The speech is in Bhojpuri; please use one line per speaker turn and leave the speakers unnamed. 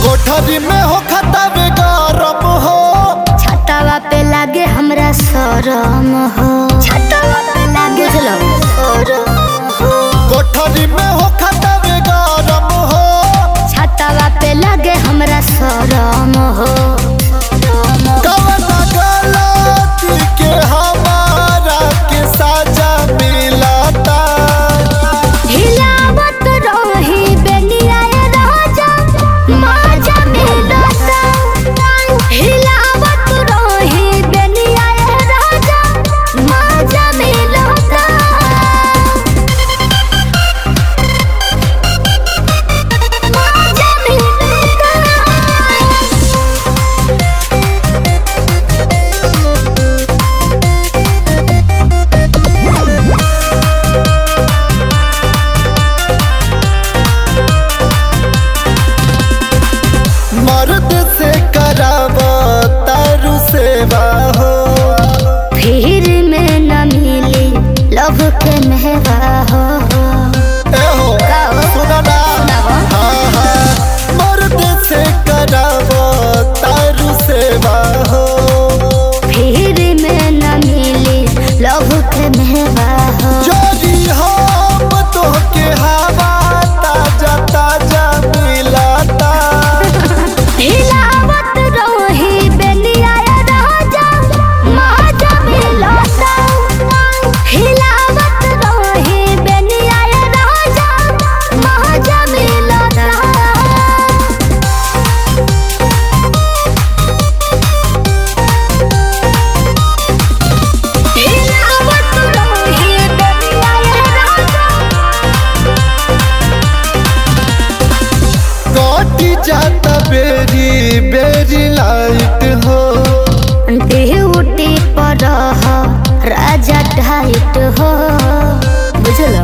कोठरी में हो खतबे गरम हो,
छतवा पे लागे हमरा शरम हो। छतवा पे लागे शरम हो।
कोठरी में हो खतबे गरम हो,
छतवा पे लागे हमरा शरम हो।
कवन गलती के हमारा के साजा मिलता।
हिलावत रही बेनिया राजा माजा मिलता। हिलावत रही बेनिया राजा माजा मिलता। माजा मिलता।
मर्द से करावो तारू सेवा हो,
फिर में न मिली लव के मेवा हो।
ए हो सुना ना। हाँ हाँ मर्द से करावो तारू सेवा हो,
फिर में न मिली लव के मेवा हो।
जोरी हम तो के हवा ताजा ताजा मिलता।
हिलावत रही बेनिया राजा माजा मिलता। हिलावत रही बेनिया राजा माजा मिलता। हिलावत रही बेनिया राजा।
कटी जाता बेरी बेरी लाइट हो,
ड्यूटी पर रह राजा टाइट हो। बुझल।